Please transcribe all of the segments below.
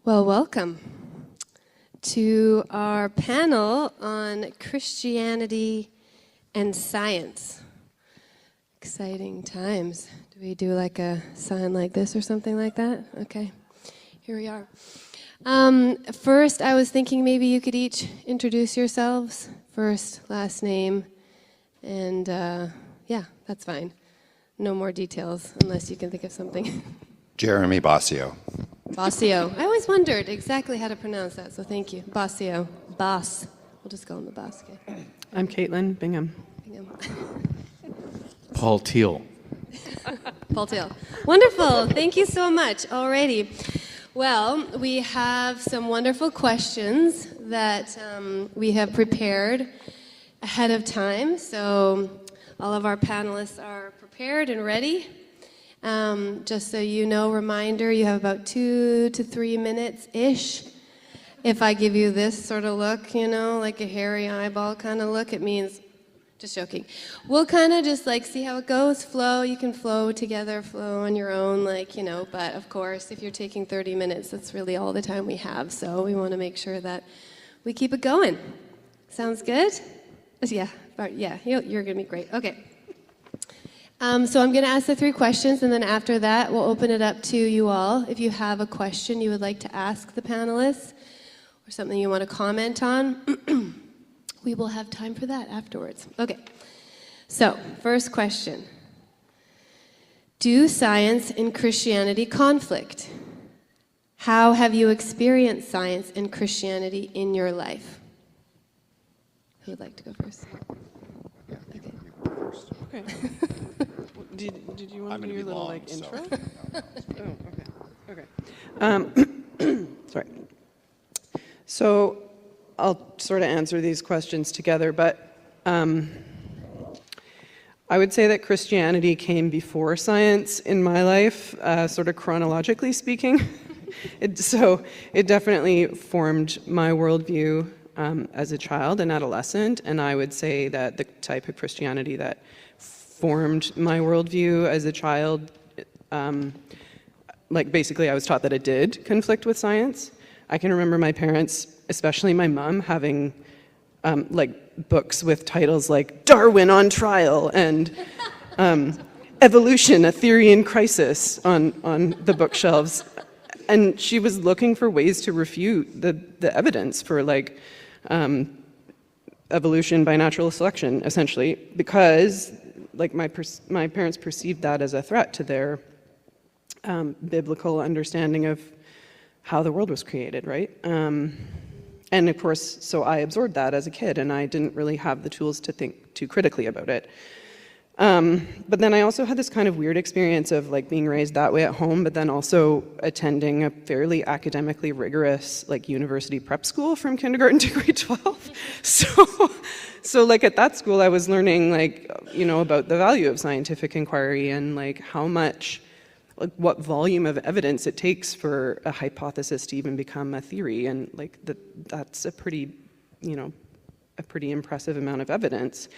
Well, welcome to our panel on Christianity and science. Exciting times. Do we do like a sign like this or something like that? Okay, here we are. First, I was thinking maybe you could each introduce yourselves. First, last name, and yeah, that's fine. No more details unless you can think of something. Jeremy Bossio. Bossio. I always wondered exactly how to pronounce that, so thank you. Bossio. Boss. We'll just call him the boss. Okay. I'm Caitlin Bingham. Paul Teal. Paul Teal. Wonderful. Thank you so much. Alrighty. Well, we have some wonderful questions that we have prepared ahead of time. So all of our panelists are prepared and ready. Just so you know, reminder, you have about 2 to 3 minutes-ish. If I give you this sort of look, you know, like a hairy eyeball kind of look, it means, just joking. We'll kind of just like see how it goes, flow. You can flow together, flow on your own, like, you know, but of course, if you're taking 30 minutes, that's really all the time we have. So we want to make sure that we keep it going. Sounds good? Yeah, you're going to be great. Okay. So I'm going to ask the 3 questions, and then after that, we'll open it up to you all. If you have a question you would like to ask the panelists or something you want to comment on, we will have time for that afterwards. Okay. So, first question. Do science and Christianity conflict? How have you experienced science and Christianity in your life? Who would like to go first? Okay. Did you want to do your little intro? Okay. Sorry. So I'll sort of answer these questions together, but I would say that Christianity came before science in my life, sort of chronologically speaking. So it definitely formed my worldview as a child and adolescent, and I would say that the type of Christianity that formed my worldview as a child, basically I was taught that it did conflict with science. I can remember my parents, especially my mom, having books with titles like Darwin on Trial and Evolution, a Theory in Crisis on the bookshelves. And she was looking for ways to refute the evidence for evolution by natural selection, essentially, because my parents perceived that as a threat to their biblical understanding of how the world was created, right? And of course, so I absorbed that as a kid, and I didn't really have the tools to think too critically about it. But then I also had this kind of weird experience of being raised that way at home, but then also attending a fairly academically rigorous university prep school from kindergarten to grade 12. So at that school, I was learning about the value of scientific inquiry and how much, what volume of evidence it takes for a hypothesis to even become a theory, and that's a pretty impressive amount of evidence.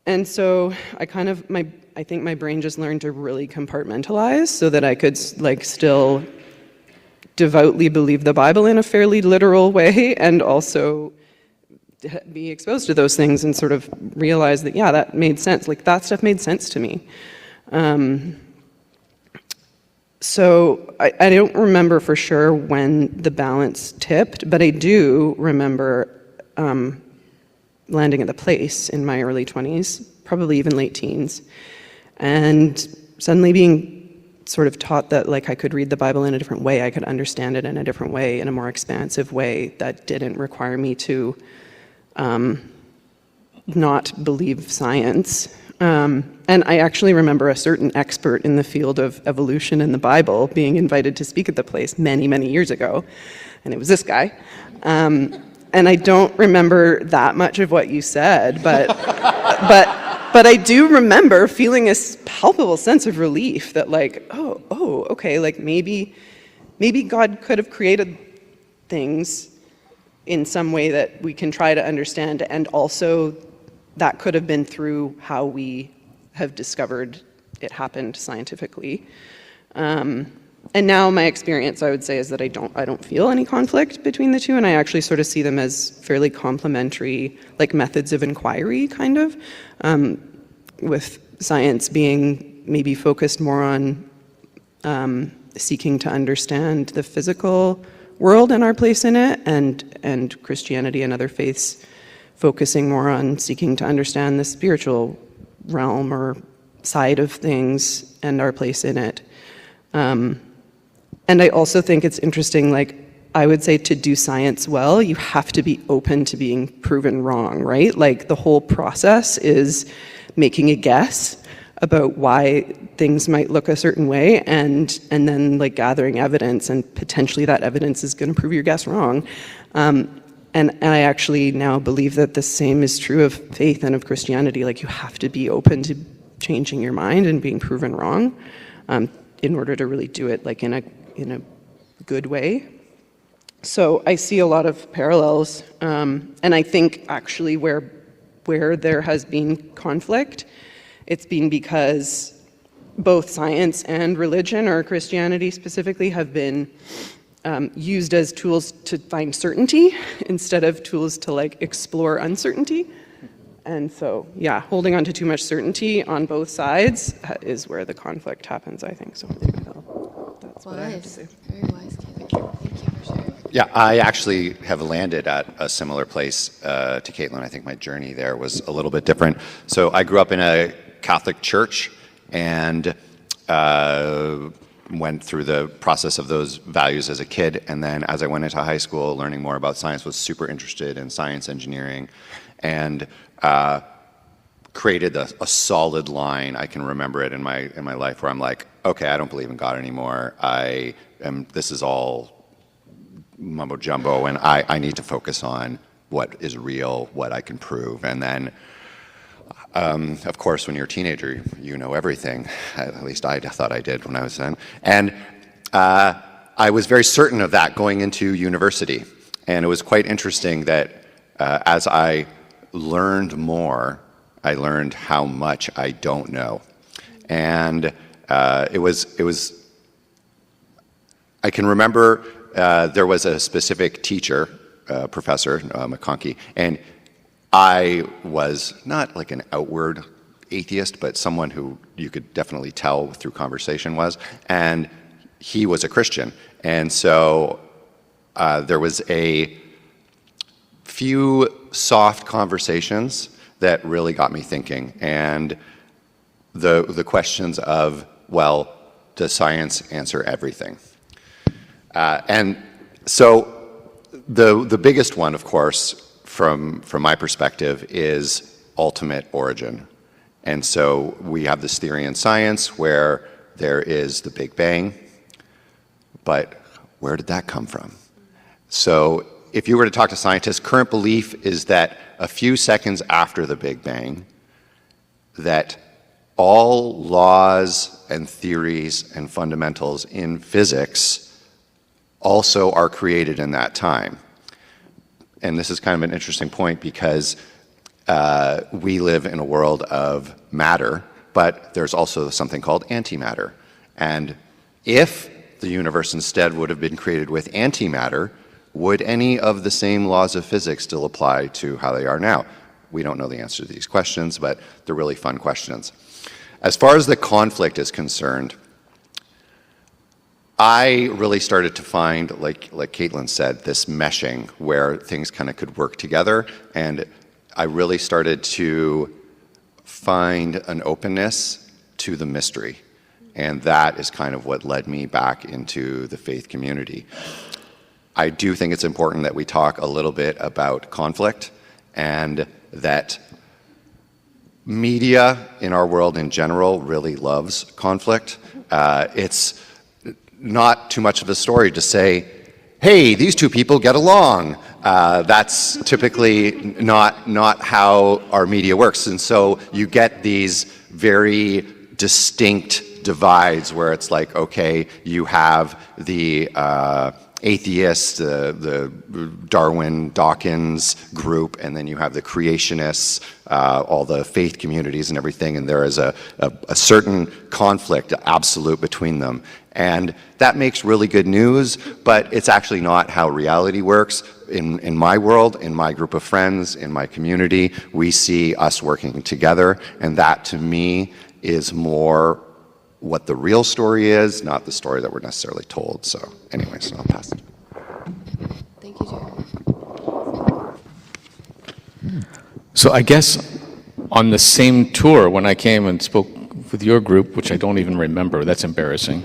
And so I think my brain just learned to really compartmentalize so that I could still devoutly believe the Bible in a fairly literal way, and also be exposed to those things and sort of realize that, yeah, that made sense. That stuff made sense to me. So I don't remember for sure when the balance tipped, but I do remember landing at the place in my early 20s, probably even late teens, and suddenly being sort of taught that I could read the Bible in a different way, I could understand it in a different way, in a more expansive way that didn't require me to not believe science. And I actually remember a certain expert in the field of evolution in the Bible being invited to speak at the place many, many years ago, and it was this guy. And I don't remember that much of what you said, but I do remember feeling a palpable sense of relief that okay, maybe God could have created things in some way that we can try to understand, and also that could have been through how we have discovered it happened scientifically. And now my experience, I would say, is that I don't feel any conflict between the two, and I actually sort of see them as fairly complementary, like methods of inquiry, kind of, with science being maybe focused more on seeking to understand the physical world and our place in it, and Christianity and other faiths focusing more on seeking to understand the spiritual realm or side of things and our place in it. And I also think it's interesting, like, I would say to do science well, you have to be open to being proven wrong, right? Like, the whole process is making a guess about why things might look a certain way, and then, like, gathering evidence, and potentially that evidence is going to prove your guess wrong. And I actually now believe that the same is true of faith and of Christianity. Like, you have to be open to changing your mind and being proven wrong in order to really do it, like, in a good way. So I see a lot of parallels, and I think actually where there has been conflict, it's been because both science and religion, or Christianity specifically, have been used as tools to find certainty instead of tools to, like, explore uncertainty. And so, yeah, holding on to too much certainty on both sides is where the conflict happens, I think. So that's what I have to say. Very wise, Kevin. Thank you for sharing. Yeah, I actually have landed at a similar place to Caitlin. I think my journey there was a little bit different. So I grew up in a Catholic church and went through the process of those values as a kid. And then as I went into high school, learning more about science, was super interested in science engineering, and created a solid line. I can remember it in my life where I'm like, okay, I don't believe in God anymore. This is all mumbo jumbo, and I need to focus on what is real, what I can prove. And then, of course, when you're a teenager, you know everything. At least I thought I did when I was 10. And I was very certain of that going into university. And it was quite interesting that as I learned more, I learned how much I don't know. And it was I can remember there was a specific teacher, Professor McConkey, and I was not like an outward atheist, but someone who you could definitely tell through conversation was, and he was a Christian. And so there was a few soft conversations that really got me thinking, and the questions of, well, does science answer everything? And so the biggest one, of course, from my perspective, is ultimate origin. And so we have this theory in science where there is the Big Bang, but where did that come from? So if you were to talk to scientists, current belief is that a few seconds after the Big Bang, that all laws and theories and fundamentals in physics also are created in that time. And this is kind of an interesting point because we live in a world of matter, but there's also something called antimatter. And if the universe instead would have been created with antimatter, would any of the same laws of physics still apply to how they are now? We don't know the answer to these questions, but they're really fun questions. As far as the conflict is concerned, I really started to find, like Caitlin said, this meshing where things kind of could work together, and I really started to find an openness to the mystery, and that is kind of what led me back into the faith community. I do think it's important that we talk a little bit about conflict, and that media in our world in general really loves conflict. It's not too much of a story to say, hey, these two people get along. That's typically not how our media works. And so you get these very distinct divides where it's like, okay, you have the atheists, the Darwin, Dawkins group, and then you have the creationists, all the faith communities and everything, and there is a certain conflict, absolute, between them. And that makes really good news, but it's actually not how reality works. In my world, in my group of friends, in my community, we see us working together, and that to me is more what the real story is, not the story that we're necessarily told. So anyways, I'll pass it. Thank you, Jeremy. So I guess on the same tour, when I came and spoke with your group, which I don't even remember, that's embarrassing.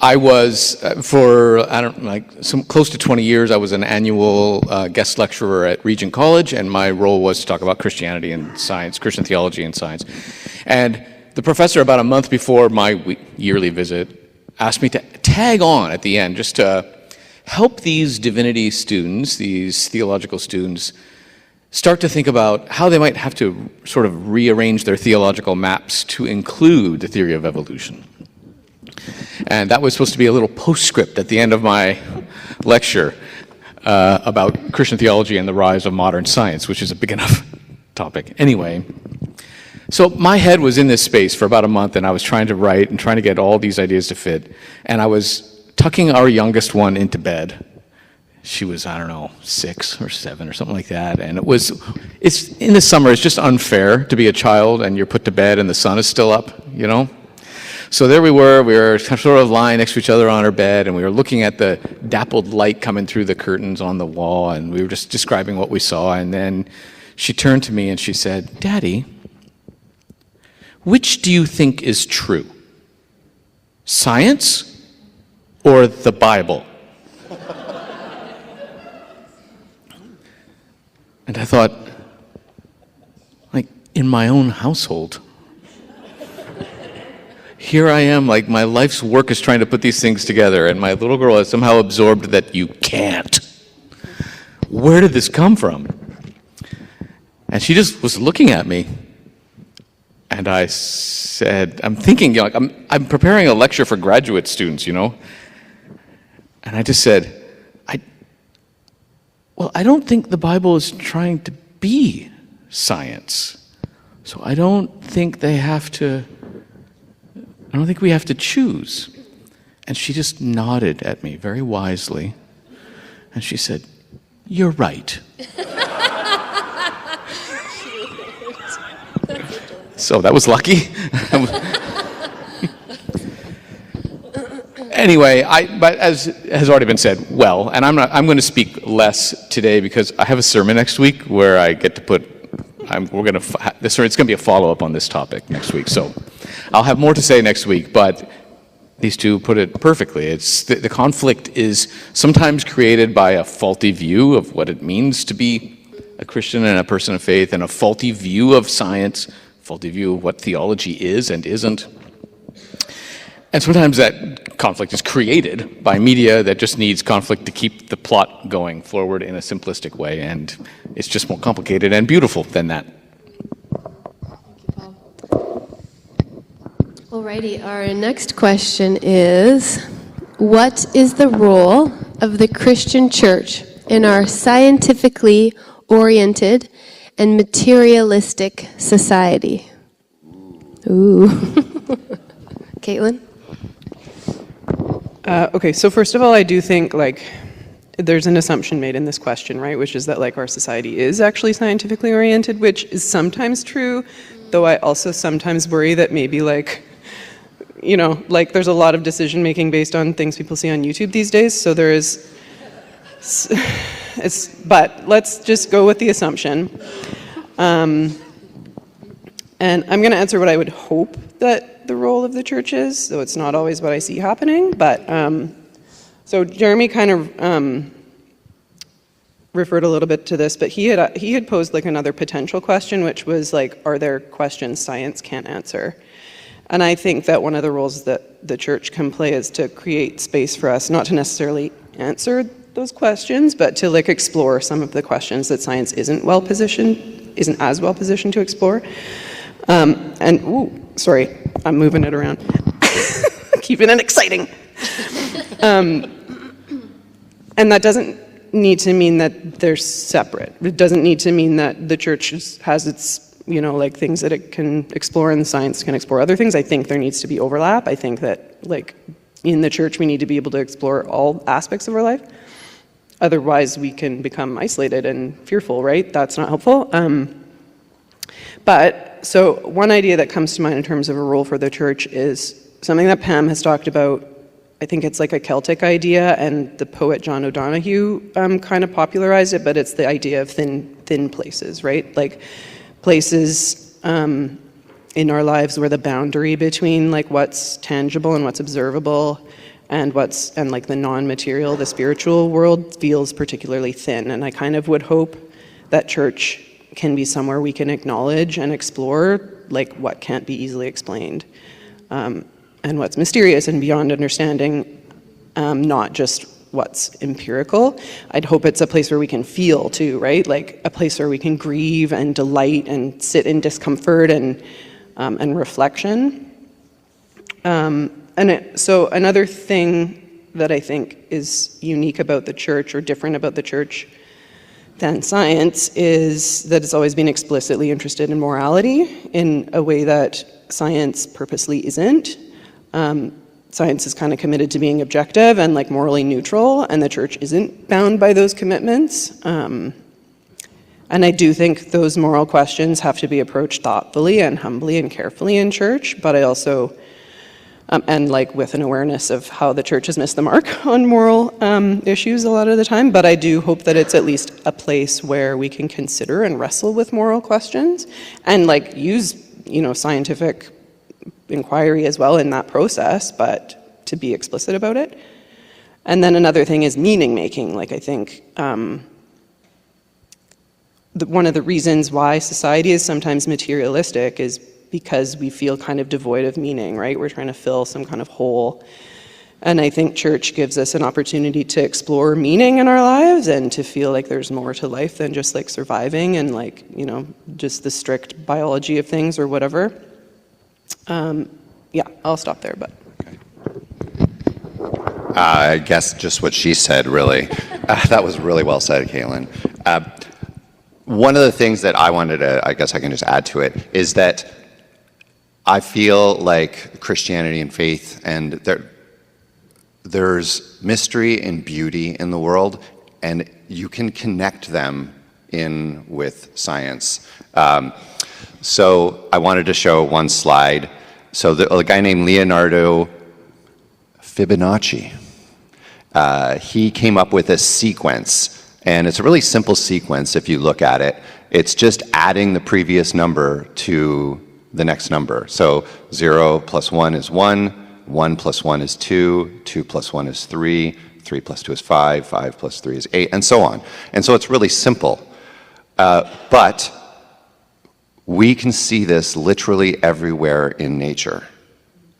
I was, for some close to 20 years, I was an annual guest lecturer at Regent College, and my role was to talk about Christianity and science, Christian theology and science. And the professor, about a month before my yearly visit, asked me to tag on at the end, just to help these divinity students, these theological students, start to think about how they might have to sort of rearrange their theological maps to include the theory of evolution. And that was supposed to be a little postscript at the end of my lecture about Christian theology and the rise of modern science, which is a big enough topic. Anyway, so my head was in this space for about a month, and I was trying to write and trying to get all these ideas to fit. And I was tucking our youngest one into bed. She was, 6 or 7 or something like that. And it's in the summer, it's just unfair to be a child and you're put to bed and the sun is still up, So there we were sort of lying next to each other on our bed, and we were looking at the dappled light coming through the curtains on the wall, and we were just describing what we saw. And then she turned to me and she said, "Daddy, which do you think is true? Science or the Bible?" And I thought, in my own household, here I am, my life's work is trying to put these things together, and my little girl has somehow absorbed that you can't. Where did this come from? And she just was looking at me, and I said, I'm thinking, I'm preparing a lecture for graduate students, and I just said, I don't think the Bible is trying to be science, so I don't think we have to choose. And she just nodded at me very wisely, and she said, "You're right." So that was lucky. Anyway, but as has already been said, and I'm going to speak less today because I have a sermon next week where I get to it's going to be a follow-up on this topic next week. So I'll have more to say next week, but these two put it perfectly. It's the conflict is sometimes created by a faulty view of what it means to be a Christian and a person of faith, and a faulty view of science, faulty view of what theology is and isn't. And sometimes that conflict is created by media that just needs conflict to keep the plot going forward in a simplistic way, and it's just more complicated and beautiful than that. Alrighty, our next question is, what is the role of the Christian church in our scientifically oriented and materialistic society? Ooh. Caitlin? Okay, so first of all, I do think there's an assumption made in this question, right, which is that our society is actually scientifically oriented, which is sometimes true, though I also sometimes worry that maybe there's a lot of decision making based on things people see on YouTube these days, so there is, but let's just go with the assumption. And I'm going to answer what I would hope that the role of the church is, though it's not always what I see happening. But so Jeremy kind of referred a little bit to this, but he had posed another potential question, which was are there questions science can't answer? And I think that one of the roles that the church can play is to create space for us, not to necessarily answer those questions, but to explore some of the questions that science isn't as well positioned to explore. Sorry, I'm moving it around. Keeping it exciting. And that doesn't need to mean that they're separate. It doesn't need to mean that the church has its, like things that it can explore and the science can explore other things. I think there needs to be overlap. I think that, like, in the church we need to be able to explore all aspects of our life. Otherwise we can become isolated and fearful, right? That's not helpful. So one idea that comes to mind in terms of a role for the church is something that Pam has talked about. I think it's like a Celtic idea, and the poet John O'Donohue kind of popularized it, but it's the idea of thin places, right? Like places in our lives where the boundary between like what's tangible and what's observable and like the non-material, the spiritual world feels particularly thin. And I kind of would hope that church can be somewhere we can acknowledge and explore like what can't be easily explained, and what's mysterious and beyond understanding, not just what's empirical. I'd hope it's a place where we can feel too, right? Like a place where we can grieve and delight and sit in discomfort and reflection. So another thing that I think is unique about the church or different about the church than science is that it's always been explicitly interested in morality in a way that science purposely isn't. Science is kind of committed to being objective and like morally neutral, and the church isn't bound by those commitments. And I do think those moral questions have to be approached thoughtfully and humbly and carefully in church, but I also, and like with an awareness of how the church has missed the mark on moral issues a lot of the time, but I do hope that it's at least a place where we can consider and wrestle with moral questions and like use, scientific inquiry as well in that process, but to be explicit about it. And then another thing is meaning making. Like I think one of the reasons why society is sometimes materialistic is because we feel kind of devoid of meaning, right? We're trying to fill some kind of hole. And I think church gives us an opportunity to explore meaning in our lives and to feel like there's more to life than just like surviving and like, just the strict biology of things or whatever. I'll stop there, but. I guess just what she said, really. That was really well said, Caitlin. One of the things that I wanted to, I guess I can just add to it, is that I feel like Christianity and faith, and there's mystery and beauty in the world, and you can connect them in with science. So I wanted to show one slide. So a guy named Leonardo Fibonacci, he came up with a sequence, and it's a really simple sequence if you look at it. It's just adding the previous number to the next number. So 0 plus 1 is 1, 1 plus 1 is 2, 2 plus 1 is 3, 3 plus 2 is 5, 5 plus 3 is 8, and so on. And so it's really simple. But we can see this literally everywhere in nature.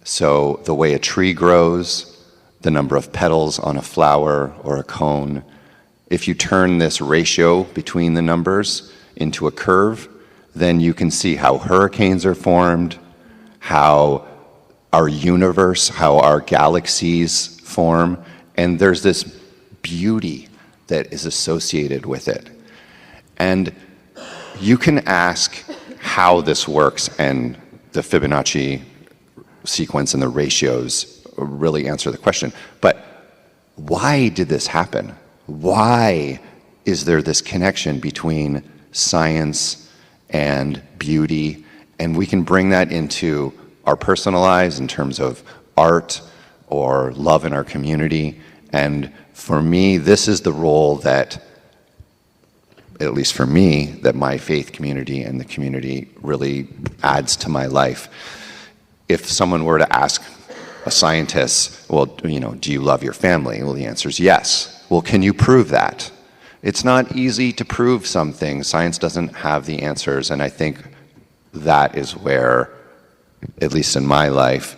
So the way a tree grows, the number of petals on a flower or a cone, if you turn this ratio between the numbers into a curve, then you can see how hurricanes are formed, how our universe, how our galaxies form, and there's this beauty that is associated with it. And you can ask how this works, and the Fibonacci sequence and the ratios really answer the question. But why did this happen? Why is there this connection between science and beauty? And we can bring that into our personal lives in terms of art or love in our community. And for me, this is the role that, at least for me, that my faith community and the community really adds to my life. If someone were to ask a scientist, well, do you love your family? Well, the answer is yes. Well, can you prove that? It's not easy to prove something. Science doesn't have the answers, and I think that is where, at least in my life,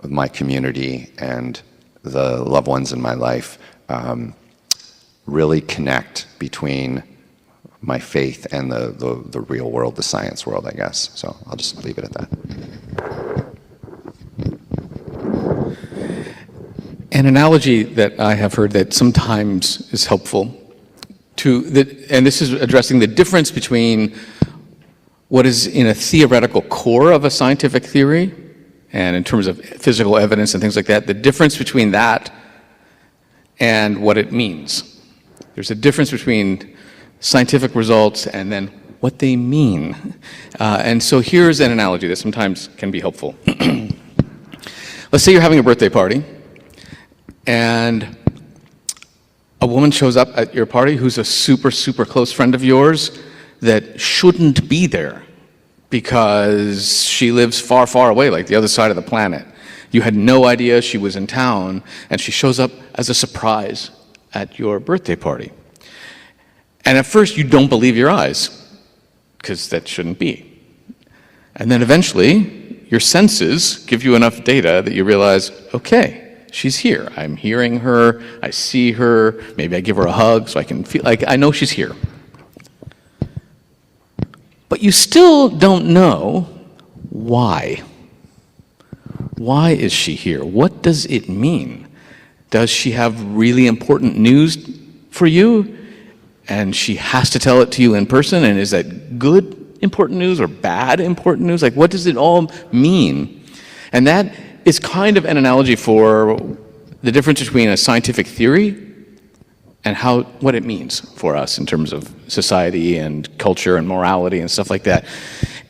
my community and the loved ones in my life really connect between my faith and the real world, the science world, I guess. So I'll just leave it at that. An analogy that I have heard that sometimes is helpful and this is addressing the difference between what is in a theoretical core of a scientific theory, and in terms of physical evidence and things like that, the difference between that and what it means. There's a difference between scientific results and then what they mean. And so here's an analogy that sometimes can be helpful. Let's say you're having a birthday party, and a woman shows up at your party who's a super, super close friend of yours that shouldn't be there because she lives far, far away, like the other side of the planet. You had no idea she was in town, and she shows up as a surprise at your birthday party. And at first, you don't believe your eyes, because that shouldn't be. And then eventually, your senses give you enough data that you realize, okay, she's here. I'm hearing her, I see her, maybe I give her a hug so I can feel like I know she's here. But you still don't know why. Why is she here? What does it mean? Does she have really important news for you, and she has to tell it to you in person? And is that good important news or bad important news? Like, what does it all mean? And that is kind of an analogy for the difference between a scientific theory and what it means for us in terms of society and culture and morality and stuff like that.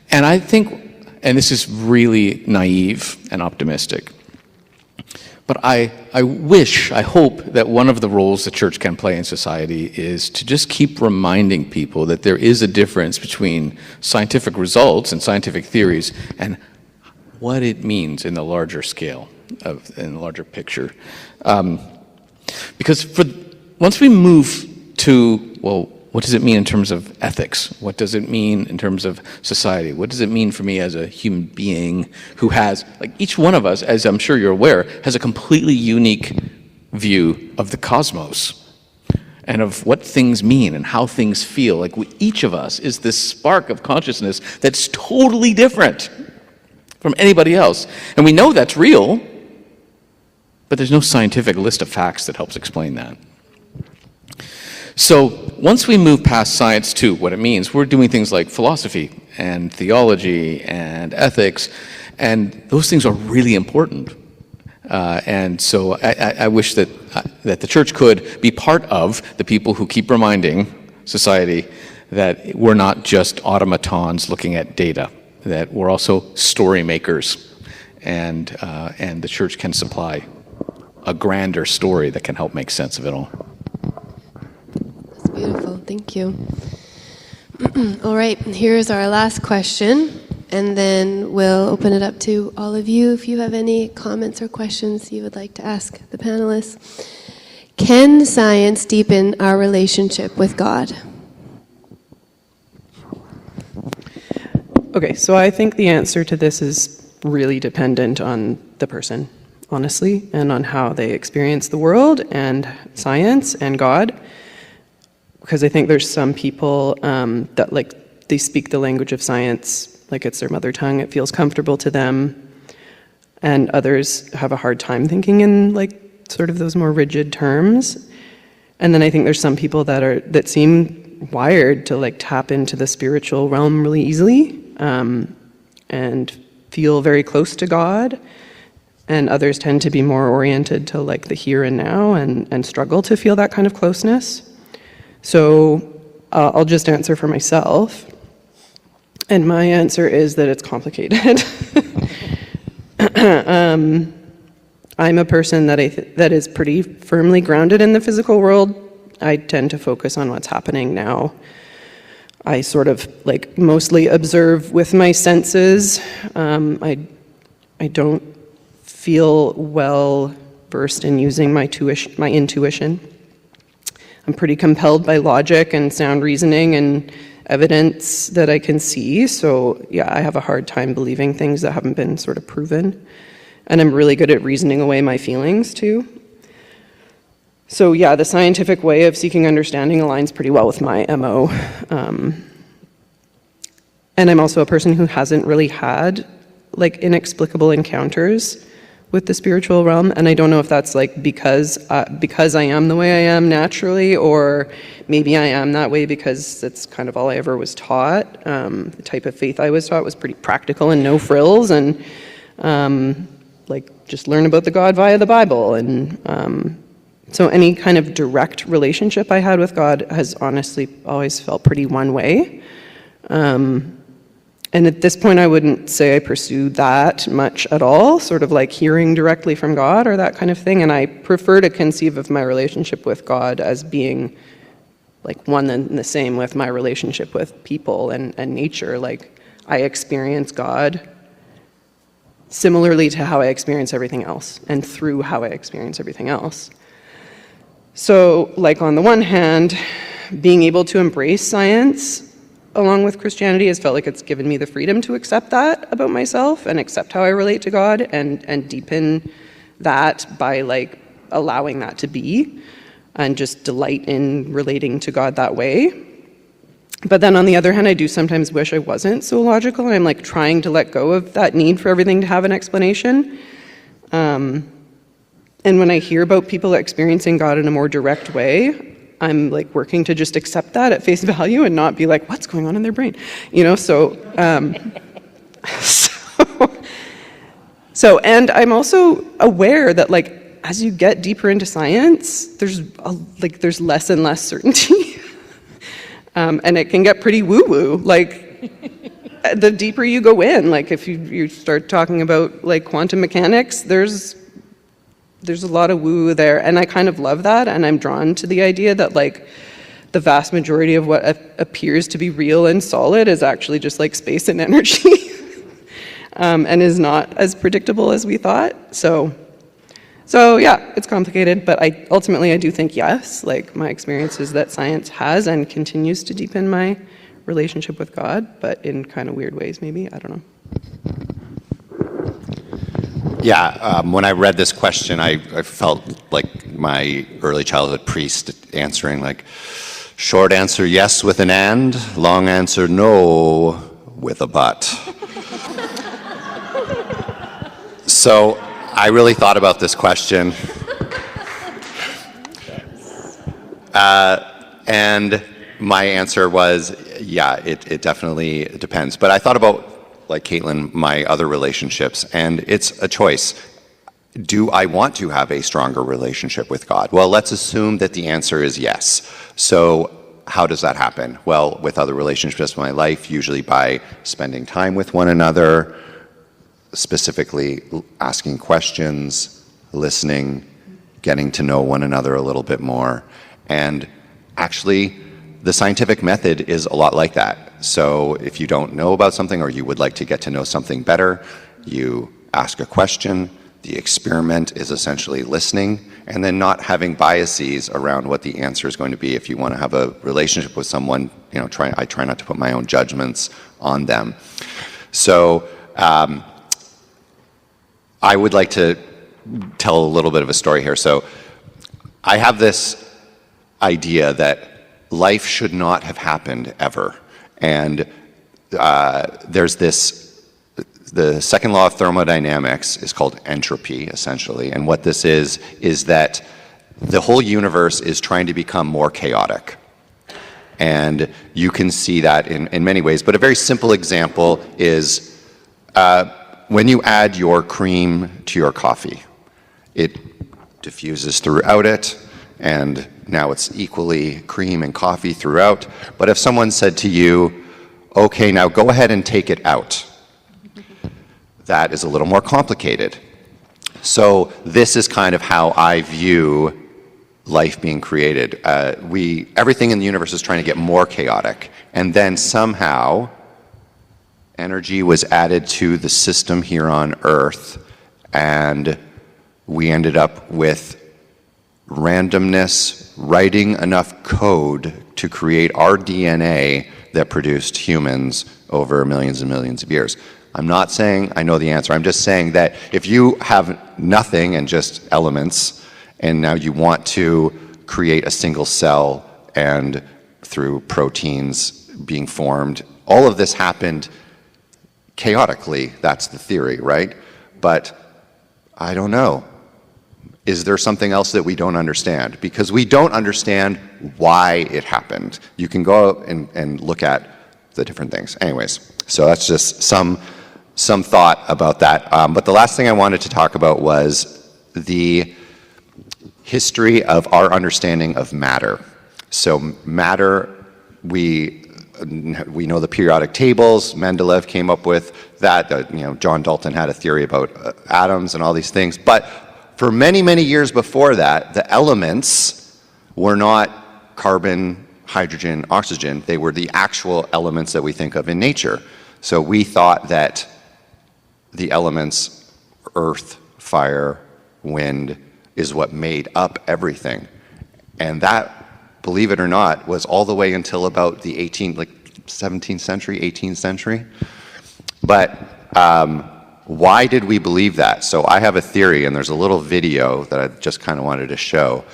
And I think, and this is really naive and optimistic, but I hope that one of the roles the church can play in society is to just keep reminding people that there is a difference between scientific results and scientific theories and what it means in the larger scale, in the larger picture. Because once we move to, well, what does it mean in terms of ethics? What does it mean in terms of society? What does it mean for me as a human being who has, like each one of us, as I'm sure you're aware, has a completely unique view of the cosmos and of what things mean and how things feel. Like each of us is this spark of consciousness that's totally different from anybody else. And we know that's real, but there's no scientific list of facts that helps explain that. So once we move past science to what it means, we're doing things like philosophy and theology and ethics, and those things are really important. And so I wish that the church could be part of the people who keep reminding society that we're not just automatons looking at data, that we're also story makers, and the church can supply a grander story that can help make sense of it all. Beautiful, thank you. All right, here's our last question, and then we'll open it up to all of you if you have any comments or questions you would like to ask the panelists. Can science deepen our relationship with God? Okay, so I think the answer to this is really dependent on the person, honestly, and on how they experience the world and science and God. Because I think there's some people that like they speak the language of science like it's their mother tongue. It feels comfortable to them, and others have a hard time thinking in like sort of those more rigid terms. And then I think there's some people that seem wired to like tap into the spiritual realm really easily and feel very close to God. And others tend to be more oriented to like the here and now and struggle to feel that kind of closeness. So I'll just answer for myself. And my answer is that it's complicated. I'm a person that is pretty firmly grounded in the physical world. I tend to focus on what's happening now. I sort of like mostly observe with my senses. I don't feel well versed in using my intuition. I'm pretty compelled by logic and sound reasoning and evidence that I can see. So yeah, I have a hard time believing things that haven't been sort of proven. And I'm really good at reasoning away my feelings too. So yeah, the scientific way of seeking understanding aligns pretty well with my MO. And I'm also a person who hasn't really had like inexplicable encounters with the spiritual realm, and I don't know if that's like because I am the way I am naturally, or maybe I am that way because that's kind of all I ever was taught. The type of faith I was taught was pretty practical and no frills, and like just learn about the God via the Bible. And so any kind of direct relationship I had with God has honestly always felt pretty one way. And at this point, I wouldn't say I pursue that much at all, sort of like hearing directly from God or that kind of thing. And I prefer to conceive of my relationship with God as being like one and the same with my relationship with people and nature. Like I experience God similarly to how I experience everything else and through how I experience everything else. So like on the one hand, being able to embrace science along with Christianity has felt like it's given me the freedom to accept that about myself and accept how I relate to God and deepen that by like allowing that to be and just delight in relating to God that way. But then on the other hand, I do sometimes wish I wasn't so logical, and I'm like trying to let go of that need for everything to have an explanation. And when I hear about people experiencing God in a more direct way, I'm like working to just accept that at face value and not be like, what's going on in their brain? You know, so and I'm also aware that like as you get deeper into science, there's less and less certainty. And it can get pretty woo-woo. Like the deeper you go in, like if you start talking about like quantum mechanics, there's a lot of woo there, and I kind of love that, and I'm drawn to the idea that like the vast majority of what appears to be real and solid is actually just like space and energy, and is not as predictable as we thought. So yeah, it's complicated, but I do think yes, like my experience is that science has and continues to deepen my relationship with God, but in kind of weird ways maybe, I don't know. Yeah, when I read this question, I felt like my early childhood priest answering like, short answer yes with an and, long answer no with a but. So I really thought about this question. And my answer was, yeah, it definitely depends. But I thought about, like Caitlin, my other relationships, and it's a choice. Do I want to have a stronger relationship with God? Well, let's assume that the answer is yes. So how does that happen? Well, with other relationships in my life, usually by spending time with one another, specifically asking questions, listening, getting to know one another a little bit more. And actually, the scientific method is a lot like that. So if you don't know about something or you would like to get to know something better, you ask a question. The experiment is essentially listening and then not having biases around what the answer is going to be. If you want to have a relationship with someone, you know, I try not to put my own judgments on them. So I would like to tell a little bit of a story here. So I have this idea that life should not have happened ever. And there's the second law of thermodynamics is called entropy, essentially. And what this is that the whole universe is trying to become more chaotic. And you can see that in many ways. But a very simple example is when you add your cream to your coffee, it diffuses throughout it, and now it's equally cream and coffee throughout. But if someone said to you, okay, now go ahead and take it out, that is a little more complicated. So this is kind of how I view life being created. Everything in the universe is trying to get more chaotic. And then somehow, energy was added to the system here on Earth, and we ended up with randomness, writing enough code to create our DNA that produced humans over millions and millions of years. I'm not saying I know the answer. I'm just saying that if you have nothing and just elements, And now you want to create a single cell, and through proteins being formed, all of this happened chaotically. That's the theory, right? But I don't know. Is there something else that we don't understand? Because we don't understand why it happened. You can go out and look at the different things. Anyways, so that's just some thought about that. But the last thing I wanted to talk about was the history of our understanding of matter. So matter, we know the periodic tables. Mendeleev came up with that. John Dalton had a theory about atoms and all these things. But for many, many years before that, the elements were not carbon, hydrogen, oxygen. They were the actual elements that we think of in nature. So we thought that the elements, earth, fire, wind, is what made up everything. And that, believe it or not, was all the way until about the 17th century, 18th century. But why did we believe that? So I have a theory, and there's a little video that I just kind of wanted to show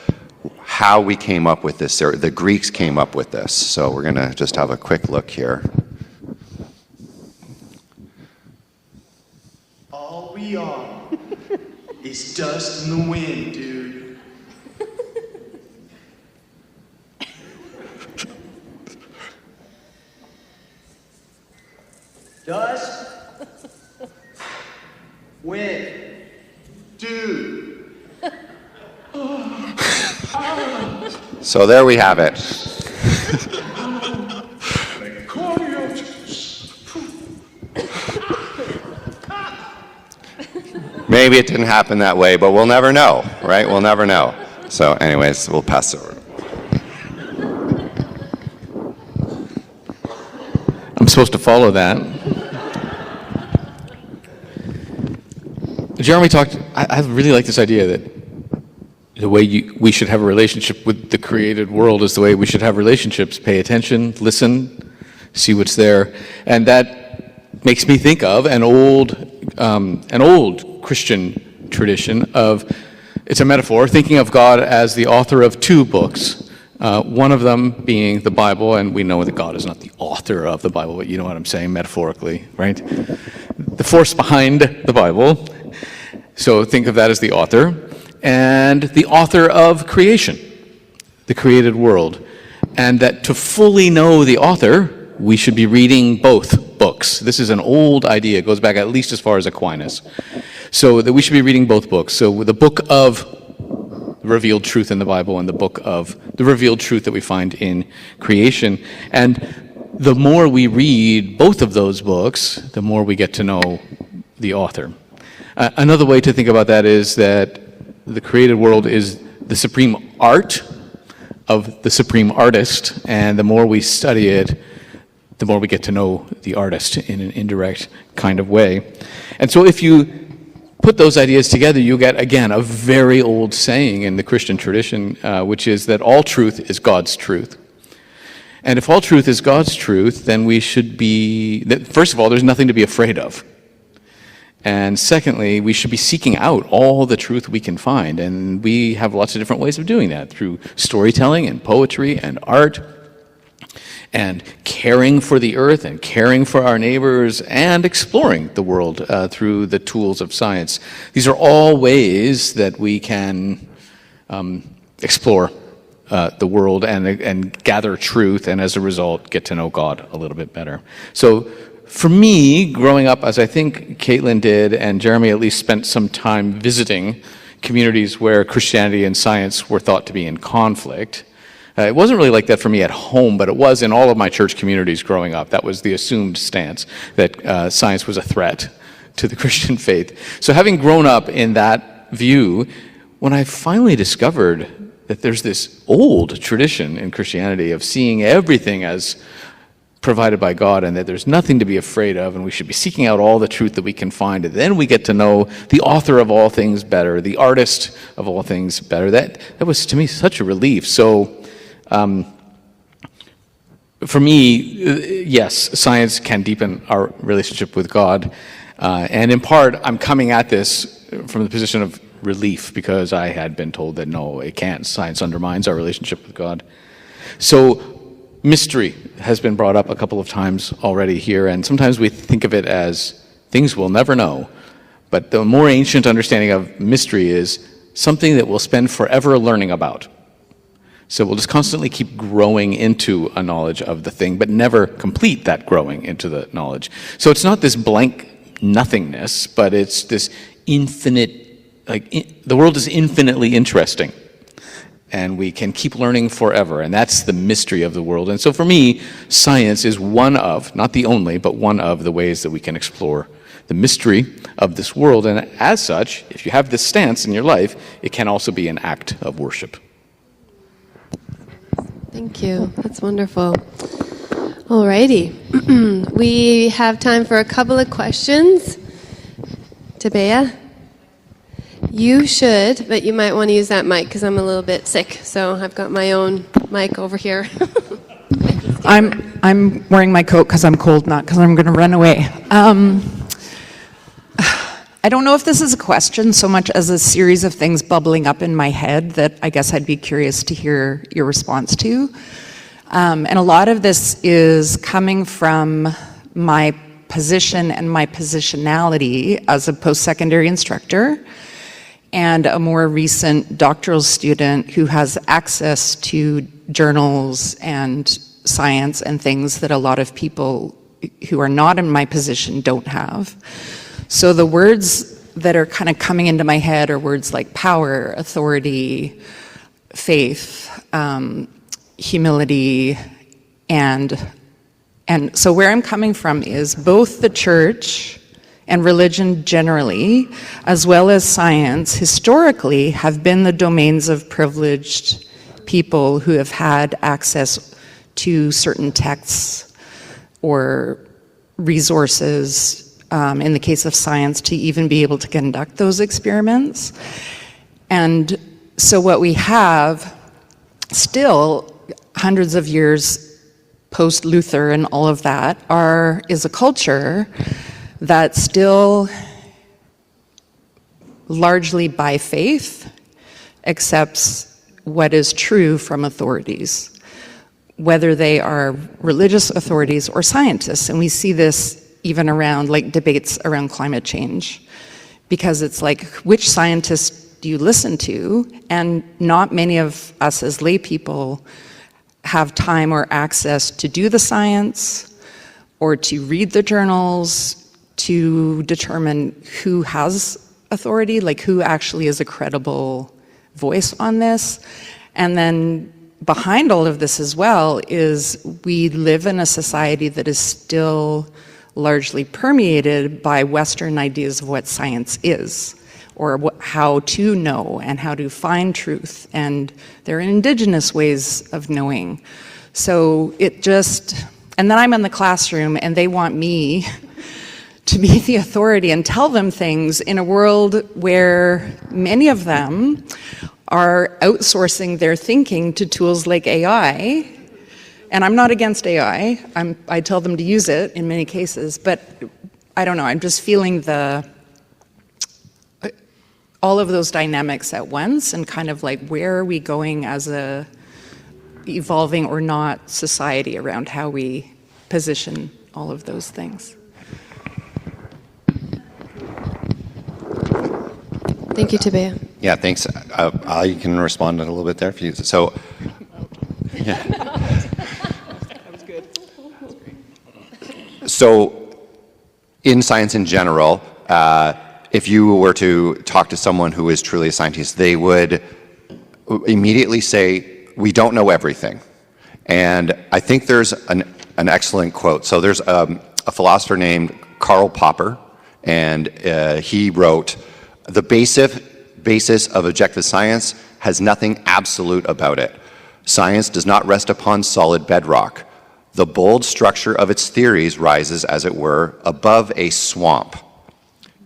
how we came up with this. The Greeks came up with this. So we're going to just have a quick look here. All we are is dust in the wind, dude. Dust, wind, dude. So there we have it. Maybe it didn't happen that way, but we'll never know, right? We'll never know. So anyways, we'll pass over. I'm supposed to follow that. Jeremy talked, I really like this idea that the way we should have a relationship with the created world is the way we should have relationships. Pay attention, listen, see what's there. And that makes me think of an old Christian tradition of, it's a metaphor, thinking of God as the author of two books. One of them being the Bible, and we know that God is not the author of the Bible, but you know what I'm saying, metaphorically, right? The force behind the Bible. So think of that as the author. And the author of creation, the created world. And that to fully know the author, we should be reading both books. This is an old idea. It goes back at least as far as Aquinas. So that we should be reading both books. So the book of revealed truth in the Bible and the book of the revealed truth that we find in creation. And the more we read both of those books, the more we get to know the author. Another way to think about that is that the created world is the supreme art of the supreme artist, and the more we study it, the more we get to know the artist in an indirect kind of way. And so if you put those ideas together, you get, again, a very old saying in the Christian tradition, which is that all truth is God's truth. And if all truth is God's truth, then we should be, first of all, there's nothing to be afraid of. And secondly, we should be seeking out all the truth we can find. And we have lots of different ways of doing that through storytelling and poetry and art and caring for the earth and caring for our neighbors and exploring the world through the tools of science. These are all ways that we can explore the world and gather truth, and as a result, get to know God a little bit better. So for me, growing up, as I think Caitlin did, and Jeremy at least spent some time visiting communities where Christianity and science were thought to be in conflict. It wasn't really like that for me at home, but it was in all of my church communities growing up. That was the assumed stance, that science was a threat to the Christian faith. So having grown up in that view, when I finally discovered that there's this old tradition in Christianity of seeing everything as provided by God, and that there's nothing to be afraid of, and we should be seeking out all the truth that we can find, and then we get to know the author of all things better, the artist of all things better. That was, to me, such a relief. So for me, yes, science can deepen our relationship with God, and in part, I'm coming at this from the position of relief because I had been told that no, it can't. Science undermines our relationship with God. So mystery has been brought up a couple of times already here, and sometimes we think of it as things we'll never know. But the more ancient understanding of mystery is something that we'll spend forever learning about. So we'll just constantly keep growing into a knowledge of the thing, but never complete that growing into the knowledge. So it's not this blank nothingness, but it's this infinite, the world is infinitely interesting. And we can keep learning forever, and that's the mystery of the world. And so for me, science is one of, not the only, but one of the ways that we can explore the mystery of this world. And as such, if you have this stance in your life, it can also be an act of worship. Thank you. That's wonderful. Alrighty. We have time for a couple of questions. Tabea? You should, but you might want to use that mic because I'm a little bit sick. So I've got my own mic over here. I'm wearing my coat because I'm cold, not because I'm going to run away. I don't know if this is a question so much as a series of things bubbling up in my head that I guess I'd be curious to hear your response to. And a lot of this is coming from my position and my positionality as a post-secondary instructor and a more recent doctoral student who has access to journals and science and things that a lot of people who are not in my position don't have. So the words that are kind of coming into my head are words like power, authority, faith, humility, and so where I'm coming from is both the church and religion generally, as well as science, historically have been the domains of privileged people who have had access to certain texts or resources, in the case of science, to even be able to conduct those experiments. And so what we have still, hundreds of years post-Luther and all of that, is a culture that still largely by faith accepts what is true from authorities, whether they are religious authorities or scientists. And we see this even around like debates around climate change, because it's like, which scientists do you listen to? And not many of us as lay people have time or access to do the science or to read the journals to determine who has authority, like who actually is a credible voice on this. And then behind all of this as well is we live in a society that is still largely permeated by Western ideas of what science is, or how to know and how to find truth. And there are indigenous ways of knowing. So it just, and then I'm in the classroom and they want me to be the authority and tell them things in a world where many of them are outsourcing their thinking to tools like AI. And I'm not against AI. I tell them to use it in many cases, but I don't know, I'm just feeling all of those dynamics at once and kind of like, where are we going as a evolving or not society around how we position all of those things. Thank you, Tabea. Yeah, thanks. I can respond a little bit there. If you, so, yeah. That was good. So, in science in general, if you were to talk to someone who is truly a scientist, they would immediately say, we don't know everything. And I think there's an excellent quote. So there's a philosopher named Karl Popper, and he wrote, the basis of objective science has nothing absolute about it. Science does not rest upon solid bedrock. The bold structure of its theories rises, as it were, above a swamp.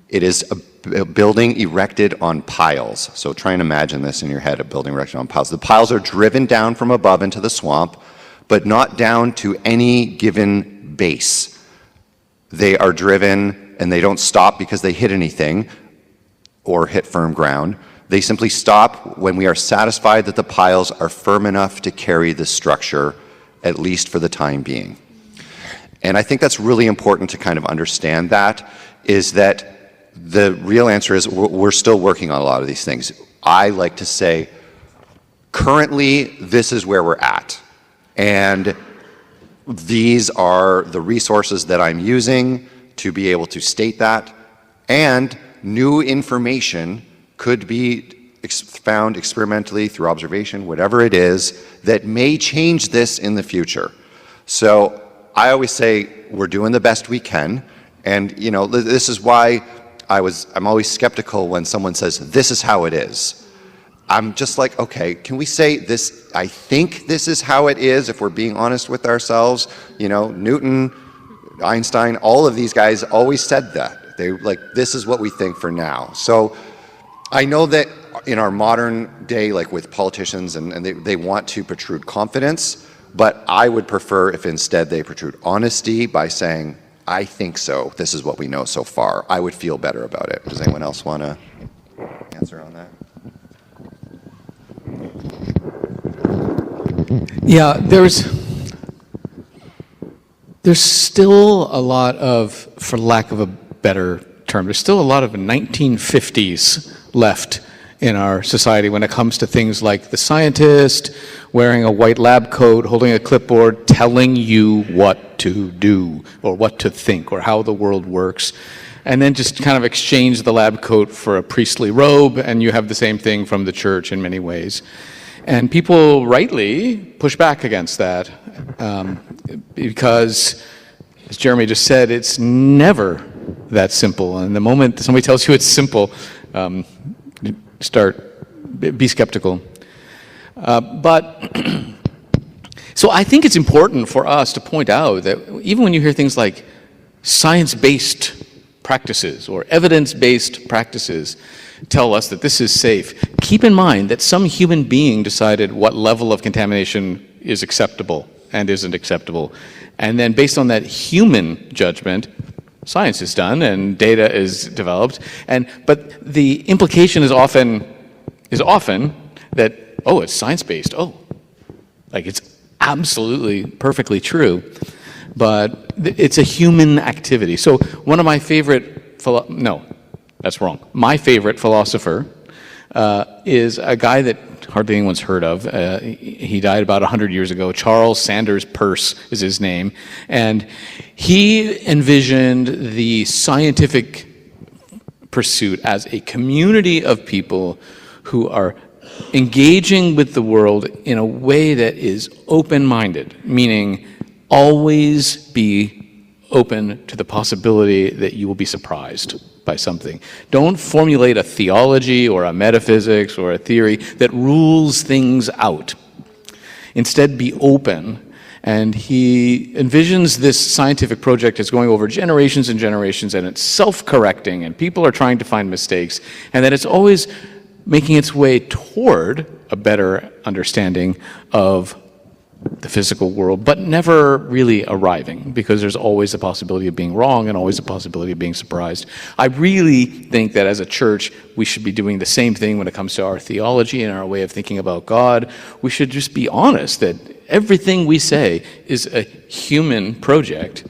It is a building erected on piles. So try and imagine this in your head, a building erected on piles. The piles are driven down from above into the swamp, but not down to any given base. They are driven, and they don't stop because they hit anything, or hit firm ground. They simply stop when we are satisfied that the piles are firm enough to carry the structure, at least for the time being. And I think that's really important to kind of understand that, is that the real answer is we're still working on a lot of these things. I like to say, currently, this is where we're at. And these are the resources that I'm using to be able to state that. And new information could be found experimentally through observation, whatever it is, that may change this in the future. So I always say we're doing the best we can. And, you know, this is why I'm always skeptical when someone says, this is how it is. I'm just like, okay, can we say this, I think this is how it is, if we're being honest with ourselves? You know, Newton, Einstein, all of these guys always said that. They like, this is what we think for now. So I know that in our modern day, like with politicians, and they want to protrude confidence, but I would prefer if instead they protrude honesty by saying, I think so, this is what we know so far. I would feel better about it. Does anyone else want to answer on that? Yeah, there's still a lot of, for lack of a better term, there's still a lot of 1950s left in our society when it comes to things like the scientist wearing a white lab coat, holding a clipboard, telling you what to do or what to think or how the world works, and then just kind of exchange the lab coat for a priestly robe, and you have the same thing from the church in many ways. And people rightly push back against that because, as Jeremy just said, it's never that simple. And the moment somebody tells you it's simple, be skeptical. So I think it's important for us to point out that even when you hear things like science-based practices or evidence-based practices tell us that this is safe, keep in mind that some human being decided what level of contamination is acceptable and isn't acceptable. And then based on that human judgment, science is done and data is developed. But the implication is often that, oh, it's science-based. Oh, like it's absolutely perfectly true. But it's a human activity. So one of my favorite, that's wrong. My favorite philosopher is a guy that hardly anyone's heard of. He died about 100 years ago. Charles Sanders Peirce is his name. And he envisioned the scientific pursuit as a community of people who are engaging with the world in a way that is open-minded, meaning always be open to the possibility that you will be surprised by something. Don't formulate a theology or a metaphysics or a theory that rules things out. Instead, be open. And he envisions this scientific project as going over generations and generations, and it's self-correcting, and people are trying to find mistakes, and that it's always making its way toward a better understanding of the physical world, but never really arriving, because there's always the possibility of being wrong and always the possibility of being surprised. I really think that as a church, we should be doing the same thing when it comes to our theology and our way of thinking about God. We should just be honest that everything we say is a human project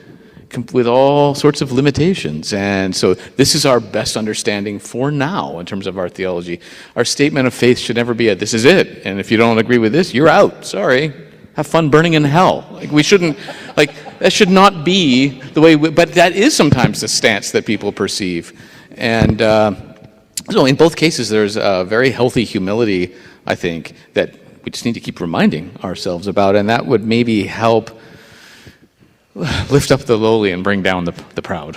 with all sorts of limitations. And so this is our best understanding for now in terms of our theology. Our statement of faith should never be this is it. And if you don't agree with this, you're out. Sorry. Have fun burning in hell. Like, we shouldn't, like, that should not be the way, but that is sometimes the stance that people perceive. And so in both cases, there's a very healthy humility, I think, that we just need to keep reminding ourselves about, and that would maybe help lift up the lowly and bring down the proud.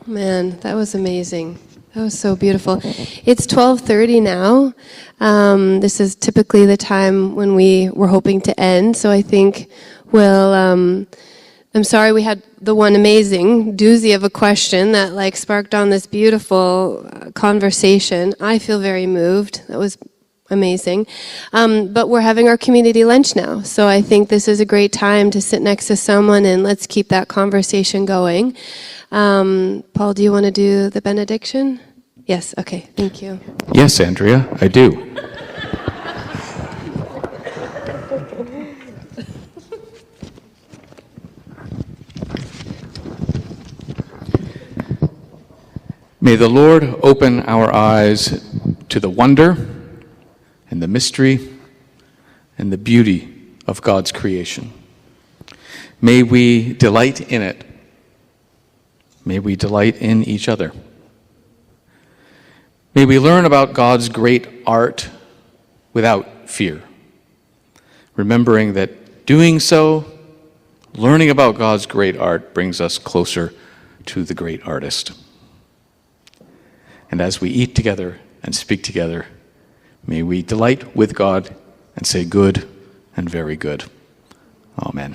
Man, that was amazing. That was so beautiful. It's 12:30 now. This is typically the time when we were hoping to end, so I think we'll... I'm sorry we had the one amazing doozy of a question that sparked on this beautiful conversation. I feel very moved. That was amazing. But we're having our community lunch now, so I think this is a great time to sit next to someone and let's keep that conversation going. Paul, do you want to do the benediction? Yes, okay, thank you. Yes, Andrea, I do. May the Lord open our eyes to the wonder and the mystery and the beauty of God's creation. May we delight in it. May we delight in each other. May we learn about God's great art without fear, remembering that doing so, learning about God's great art, brings us closer to the great artist. And as we eat together and speak together, may we delight with God and say good and very good. Amen.